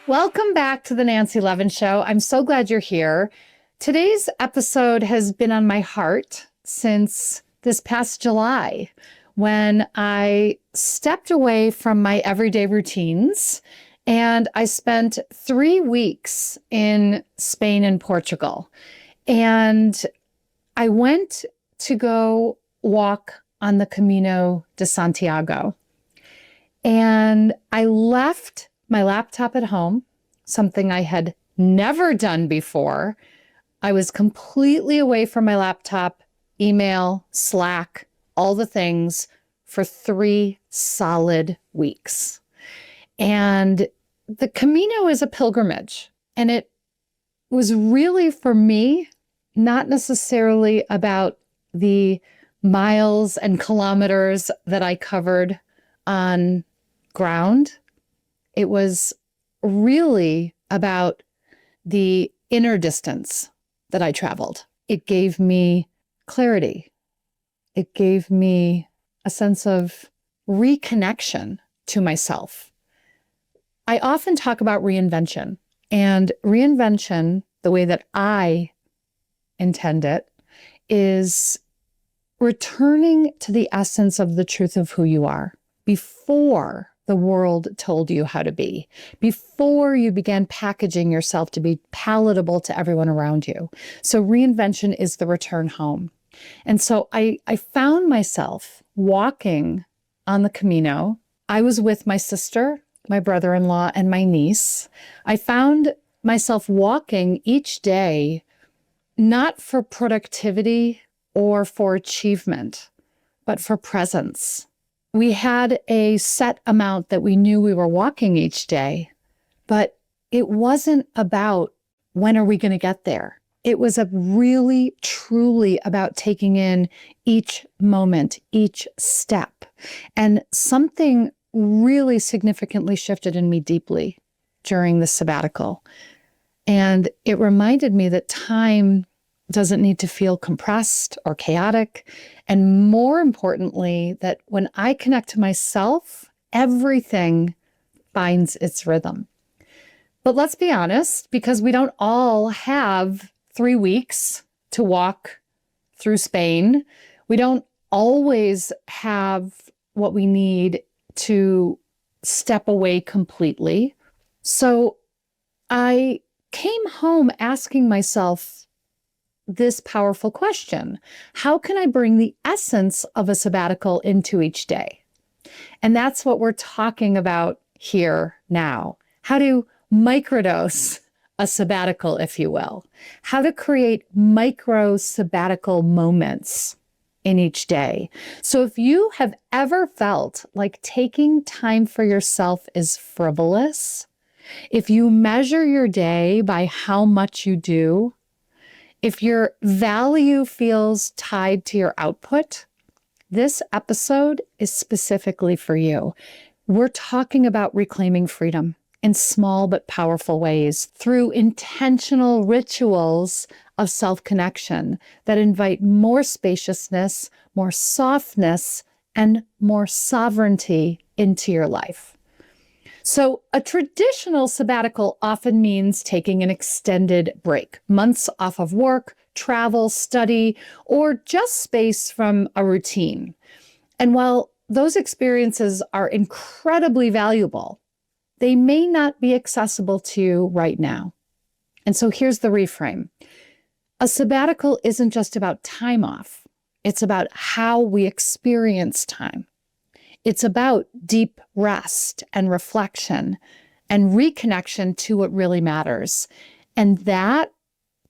Welcome back to the Nancy Levin Show. I'm so glad you're here. Today's episode has been on my heart since this past July when I stepped away from my everyday routines and I spent 3 weeks in Spain and Portugal. And I went to go walk on the Camino de Santiago. And I left my laptop at home, something I had never done before. I was completely away from my laptop, email, Slack, all the things for 3 solid weeks. And the Camino is a pilgrimage. And it was really, for me, not necessarily about the miles and kilometers that I covered on ground. It was really about the inner distance that I traveled. It gave me clarity. It gave me a sense of reconnection to myself. I often talk about reinvention, and reinvention, the way that I intend it, is returning to the essence of the truth of who you are before the world told you how to be, before you began packaging yourself to be palatable to everyone around you. So reinvention is the return home. And so I found myself walking on the Camino. I was with my sister, my brother-in-law, and my niece. I found myself walking each day, not for productivity or for achievement, but for presence. We had a set amount that we knew we were walking each day, but it wasn't about when are we going to get there. It was really, truly about taking in each moment, each step. And something really significantly shifted in me deeply during the sabbatical. And it reminded me that time doesn't need to feel compressed or chaotic. And more importantly, that when I connect to myself, everything finds its rhythm. But let's be honest, because we don't all have 3 weeks to walk through Spain. We don't always have what we need to step away completely. So I came home asking myself this powerful question: how can I bring the essence of a sabbatical into each day? And that's what we're talking about here now. How to microdose a sabbatical, if you will. How to create micro-sabbatical moments in each day. So if you have ever felt like taking time for yourself is frivolous, if you measure your day by how much you do, if your value feels tied to your output, this episode is specifically for you. We're talking about reclaiming freedom in small but powerful ways through intentional rituals of self-connection that invite more spaciousness, more softness, and more sovereignty into your life. So a traditional sabbatical often means taking an extended break, months off of work, travel, study, or just space from a routine. And while those experiences are incredibly valuable, they may not be accessible to you right now. And so here's the reframe. A sabbatical isn't just about time off. It's about how we experience time. It's about deep rest and reflection and reconnection to what really matters. And that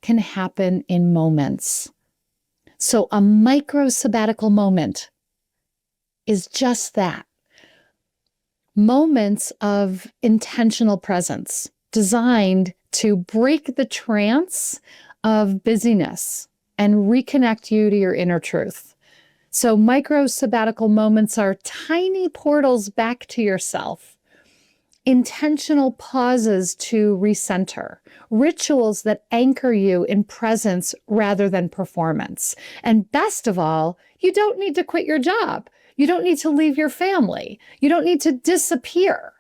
can happen in moments. So a micro-sabbatical moment is just that. Moments of intentional presence designed to break the trance of busyness and reconnect you to your inner truth. So micro-sabbatical moments are tiny portals back to yourself, intentional pauses to recenter, rituals that anchor you in presence rather than performance. And best of all, you don't need to quit your job. You don't need to leave your family. You don't need to disappear.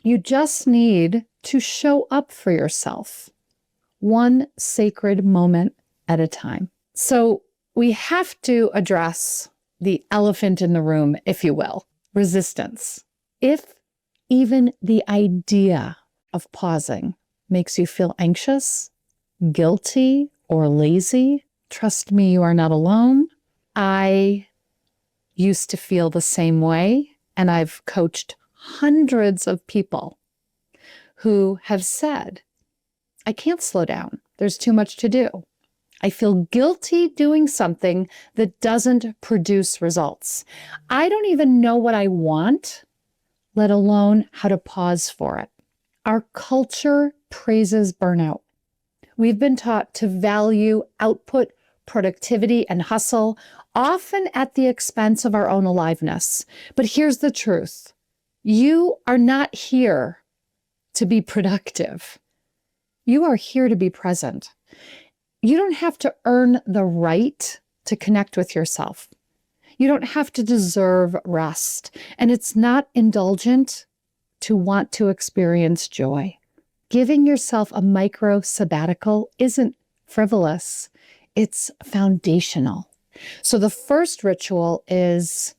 You just need to show up for yourself, one sacred moment at a time. So we have to address the elephant in the room, if you will, resistance. If even the idea of pausing makes you feel anxious, guilty, or lazy, trust me, you are not alone. I used to feel the same way, and I've coached hundreds of people who have said, I can't slow down. There's too much to do. I feel guilty doing something that doesn't produce results. I don't even know what I want, let alone how to pause for it. Our culture praises burnout. We've been taught to value output, productivity, and hustle, often at the expense of our own aliveness. But here's the truth. You are not here to be productive. You are here to be present. You don't have to earn the right to connect with yourself. You don't have to deserve rest. And it's not indulgent to want to experience joy. Giving yourself a micro-sabbatical isn't frivolous. It's foundational. So the first ritual is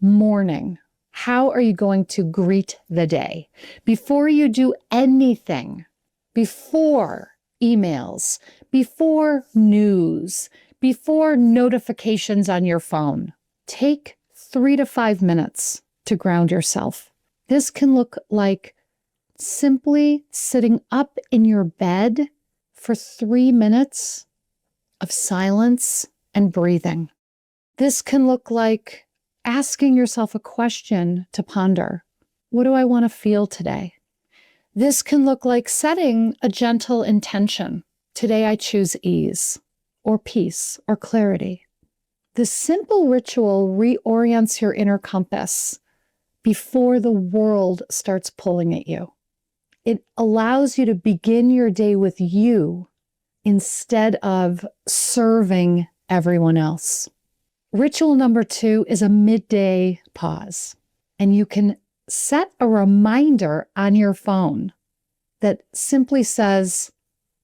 morning. How are you going to greet the day? Before you do anything, before emails, before news, before notifications on your phone, take 3 to 5 minutes to ground yourself. This can look like simply sitting up in your bed for 3 minutes of silence and breathing. This can look like asking yourself a question to ponder. What do I want to feel today? This can look like setting a gentle intention. Today I choose ease or peace or clarity. This simple ritual reorients your inner compass before the world starts pulling at you. It allows you to begin your day with you instead of serving everyone else. Ritual number 2 is a midday pause. And you can set a reminder on your phone that simply says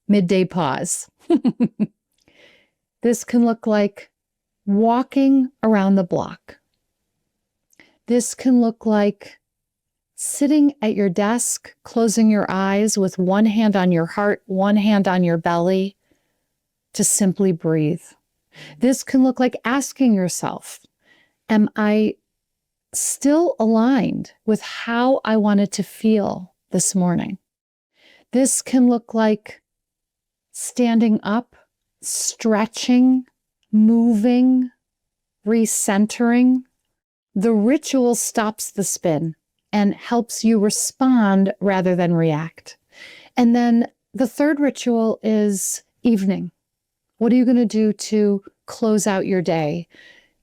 midday pause. This can look like walking around the block. This can look like sitting at your desk, closing your eyes with one hand on your heart, one hand on your belly, to simply breathe. This can look like asking yourself, am I still aligned with how I wanted to feel this morning? This can look like standing up, stretching, moving, recentering. The ritual stops the spin and helps you respond rather than react. And then the third ritual is evening. What are you going to do to close out your day,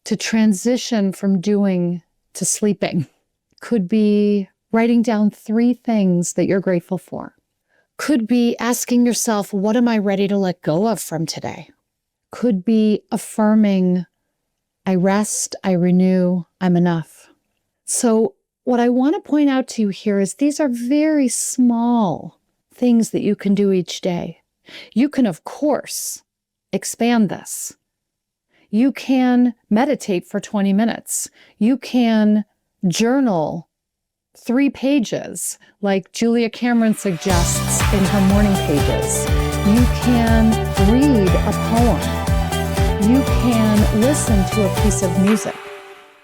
to transition from doing to sleeping? Could be writing down 3 things that you're grateful for. Could be asking yourself, what am I ready to let go of from today? Could be affirming, I rest, I renew, I'm enough. So what I want to point out to you here is these are very small things that you can do each day. You can, of course, expand this. You can meditate for 20 minutes. You can journal 3 pages, like Julia Cameron suggests in her morning pages. You can read a poem. You can listen to a piece of music.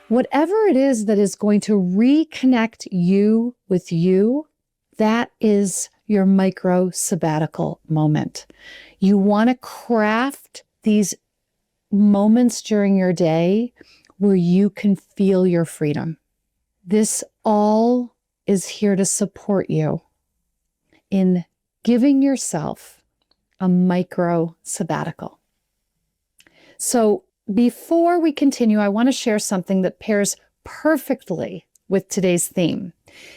Whatever it is that is going to reconnect you with you, that is your micro-sabbatical moment. You want to craft these moments during your day where you can feel your freedom. This all is here to support you in giving yourself a micro-sabbatical. So before we continue, I want to share something that pairs perfectly with today's theme.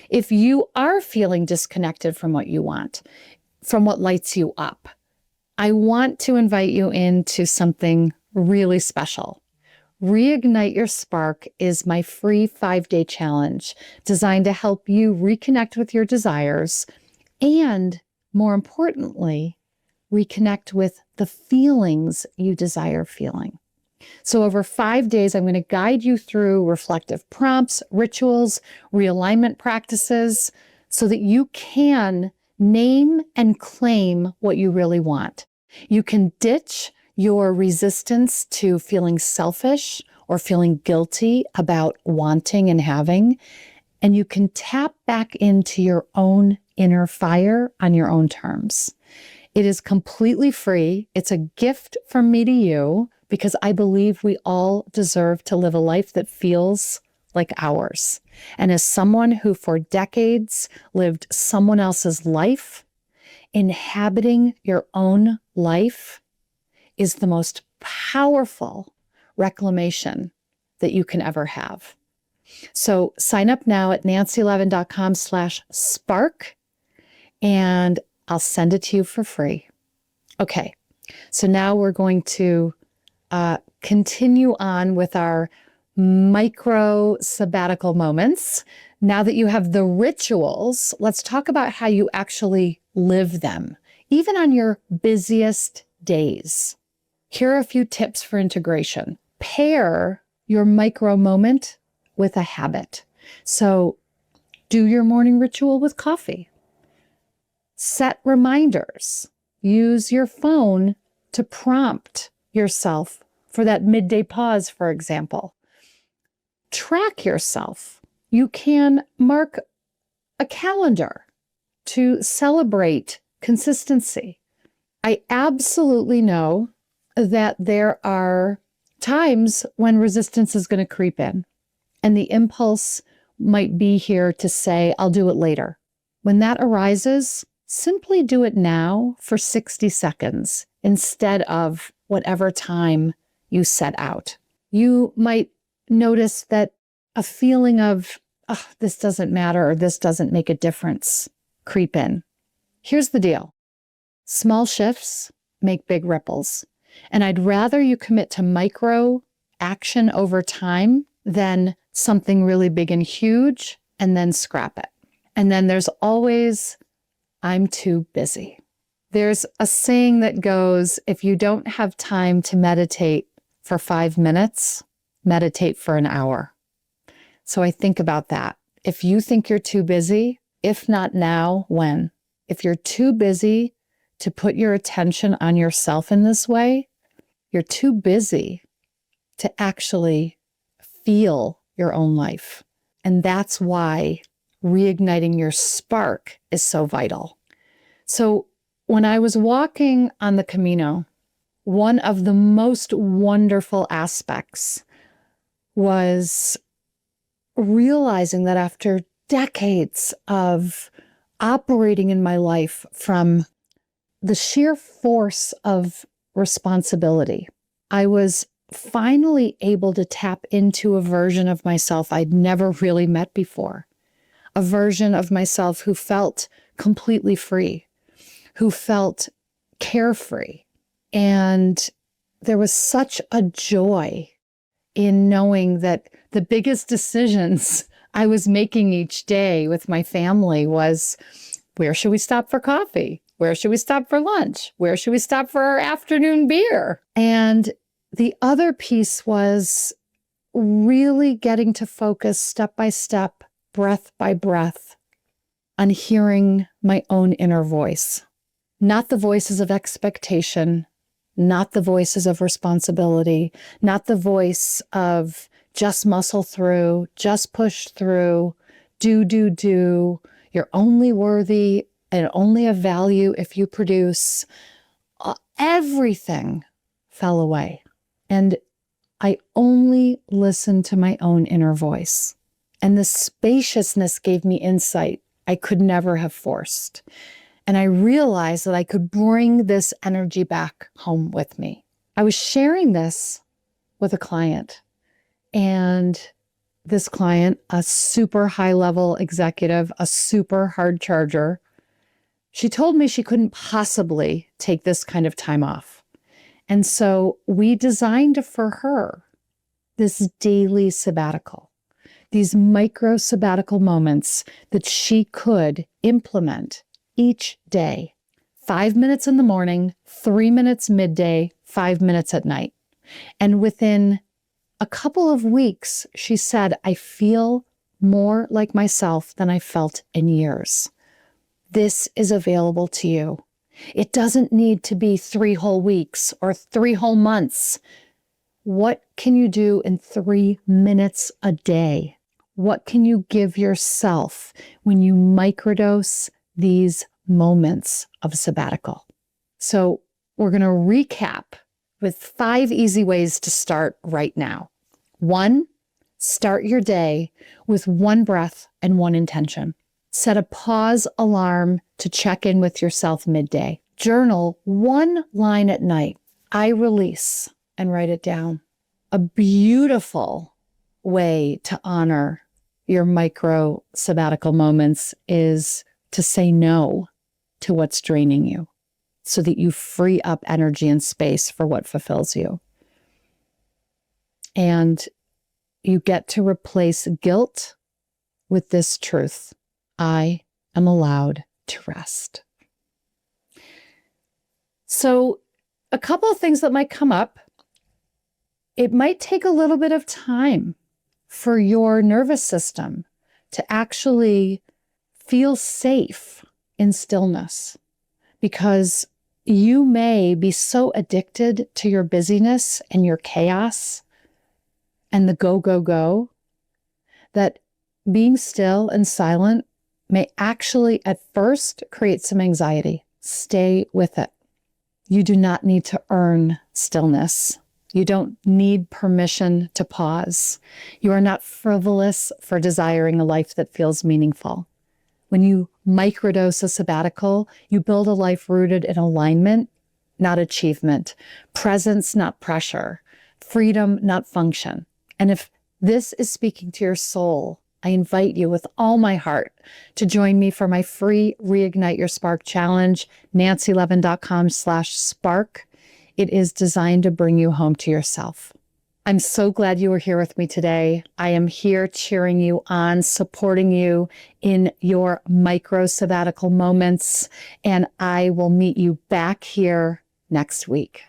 If you are feeling disconnected from what you want, from what lights you up, I want to invite you into something really special. Reignite Your Spark is my free 5-day challenge designed to help you reconnect with your desires, and more importantly, reconnect with the feelings you desire feeling. So over 5 days, I'm going to guide you through reflective prompts, rituals, realignment practices, so that you can name and claim what you really want. You can ditch your resistance to feeling selfish or feeling guilty about wanting and having, and you can tap back into your own inner fire on your own terms. It is completely free. It's a gift from me to you because I believe we all deserve to live a life that feels like ours. And as someone who for decades lived someone else's life, inhabiting your own life is the most powerful reclamation that you can ever have. So sign up now at nancylevin.com/spark, and I'll send it to you for free. Okay, so now we're going to continue on with our micro-sabbatical moments. Now that you have the rituals, let's talk about how you actually live them, even on your busiest days. Here are a few tips for integration. Pair your micro moment with a habit. So do your morning ritual with coffee. Set reminders. Use your phone to prompt yourself for that midday pause, for example. Track yourself. You can mark a calendar to celebrate consistency. I absolutely know that there are times when resistance is going to creep in, and the impulse might be here to say, I'll do it later. When that arises, simply do it now for 60 seconds instead of whatever time you set out. You might notice that a feeling of, oh, this doesn't matter or this doesn't make a difference creep in. Here's the deal. Small shifts make big ripples. And I'd rather you commit to micro action over time than something really big and huge and then scrap it. And then there's always, I'm too busy. There's a saying that goes, if you don't have time to meditate for 5 minutes, meditate for an hour. So I think about that. If you think you're too busy, if not now, when? If you're too busy to put your attention on yourself in this way, you're too busy to actually feel your own life. And that's why reigniting your spark is so vital. So when I was walking on the Camino, one of the most wonderful aspects was realizing that after decades of operating in my life from the sheer force of responsibility, I was finally able to tap into a version of myself I'd never really met before. A version of myself who felt completely free, who felt carefree. And there was such a joy in knowing that the biggest decisions I was making each day with my family was, where should we stop for coffee? Where should we stop for lunch? Where should we stop for our afternoon beer? And the other piece was really getting to focus step by step, breath by breath, on hearing my own inner voice. Not the voices of expectation, not the voices of responsibility, not the voice of just muscle through, just push through, do. You're only worthy and only of value if you produce. Everything fell away. And I only listened to my own inner voice. And the spaciousness gave me insight I could never have forced. And I realized that I could bring this energy back home with me. I was sharing this with a client, and this client, a super high-level executive, a super hard charger, she told me she couldn't possibly take this kind of time off. And so we designed for her this daily sabbatical, these micro sabbatical moments that she could implement each day. 5 minutes in the morning, 3 minutes midday, 5 minutes at night. And within a couple of weeks, she said, I feel more like myself than I felt in years. This is available to you. It doesn't need to be 3 whole weeks or 3 whole months. What can you do in 3 minutes a day? What can you give yourself when you microdose these moments of sabbatical? So we're going to recap with 5 easy ways to start right now. 1, start your day with 1 breath and 1 intention. Set a pause alarm to check in with yourself midday. Journal 1 line at night. I release, and write it down. A beautiful way to honor your micro sabbatical moments is to say no to what's draining you so that you free up energy and space for what fulfills you. And you get to replace guilt with this truth. I am allowed to rest. So a couple of things that might come up. It might take a little bit of time for your nervous system to actually feel safe in stillness, because you may be so addicted to your busyness and your chaos and the go, go, go, that being still and silent may actually at first create some anxiety. Stay with it. You do not need to earn stillness. You don't need permission to pause. You are not frivolous for desiring a life that feels meaningful. When you microdose a sabbatical, you build a life rooted in alignment, not achievement, presence, not pressure, freedom, not function. And if this is speaking to your soul, I invite you with all my heart to join me for my free Reignite Your Spark Challenge, nancylevin.com/spark. It is designed to bring you home to yourself. I'm so glad you were here with me today. I am here cheering you on, supporting you in your micro sabbatical moments, and I will meet you back here next week.